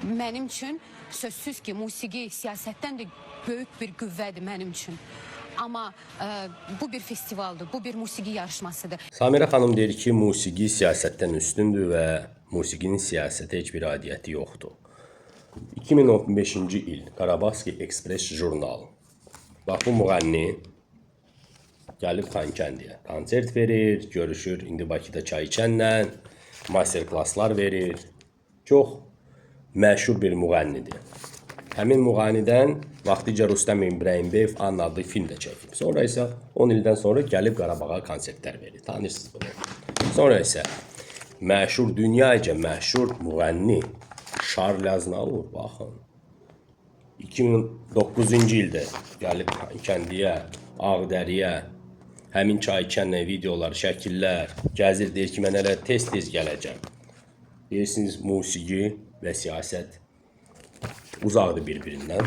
Mənim üçün sözsüz ki, musiqi siyasətdən də böyük bir qüvvədir mənim üçün. Amma bu bir festivaldır, bu bir musiqi yarışmasıdır. Samira xanım deyir ki, musiqi siyasətdən üstündür və musiqinin siyasətə heç bir aidiyyəti yoxdur. 2015-ci il Qarabağski Express jurnal. Bax, bu müğənni gəlib Xankəndiyə konsert verir, görüşür, indi Bakıda çay içənlə, master klasslar verir. Çox məşhur bir müğənnidir. Həmin müğənnidən vaxtıca Rüstəm İbrahimbev adlı film də çəkib. Sonra isə 10 ildən sonra gəlib Qarabağa konsertlər verir. Tanırsınız bunu. Sonra isə məşhur, dünyaca məşhur müğənni Şarl Aznavur, baxın. 2009-cu ildə gəlib Kəndiyə, Ağdəriyə, həmin çay içənlə videolar, şəkillər gəzir, deyir ki, mən hələ tez-tez gələcəm. Deyirsiniz, musiqi və siyasət uzaqdır bir-birindən.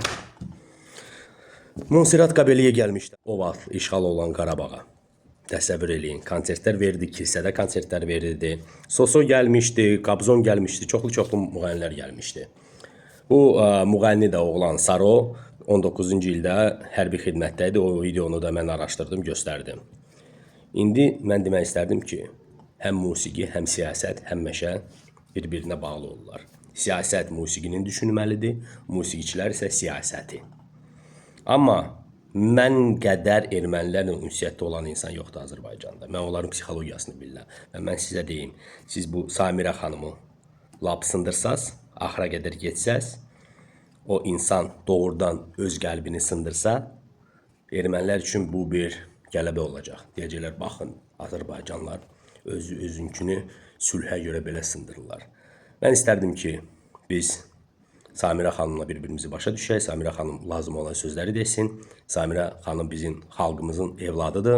Monserrat Kabeliyə gəlmişdi. O vaxt işğal olan Qarabağa. Təsəvvür eləyin, konsertlər verdi, kilsədə konsertlər verirdi. Soso gəlmişdi, Qabzon gəlmişdi, çoxlu müğənnilər gəlmişdi. Bu müğənni də oğlan Saro 19-cu ildə hərbi xidmətdə idi. O videonu da mən araşdırdım, göstərdim. İndi mən demək istərdim ki, həm musiqi, həm siyasət, həmişə bir-birinə bağlı olurlar. Siyasət musiqinin düşünməlidir, musiqiçilər isə siyasəti. Amma mən qədər ermənilərlə ünsiyyətdə olan insan yoxdur Azərbaycanda. Mən onların psixologiyasını bilirəm. Və mən sizə deyim, siz bu Samira xanımı lap sındırsaz, axıra qədər getsəz, o insan doğrudan öz qəlbini sındırsa, ermənilər üçün bu bir qələbə olacaq. Deyəcəklər, baxın, Azərbaycanlar özünkünü sülhə görə belə sındırırlar. Mən istərdim ki, biz Samira xanımla bir-birimizi başa düşək, Samira xanım lazım olan sözləri desin, Samira xanım bizim xalqımızın evladıdır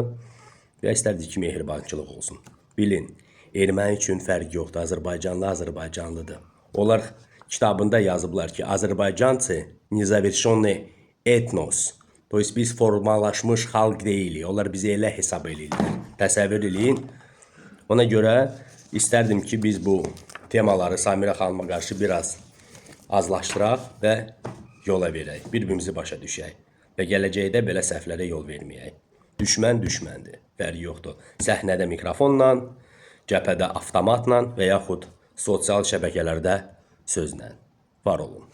və istərdik ki, mehribançılıq olsun. Bilin, erməni üçün fərq yoxdur, Azərbaycanlı Azərbaycanlıdır. Onlar kitabında yazıblar ki, Azərbaycançı nezaverşenный etnos, to есть biz formalaşmış xalq deyilik, onlar bizi elə hesab edirlər. Təsəvvür eləyin. Ona görə istərdim ki, biz bu temaları Samira xanıma qarşı biraz azlaşdıraq və yola verək, bir-birimizi başa düşək və gələcəkdə belə səhvlərə yol verməyək. Düşmən düşməndir, fərqi yoxdur. Səhnədə mikrofonla, cəbhədə avtomatla və yaxud sosial şəbəkələrdə sözlə. Var olun.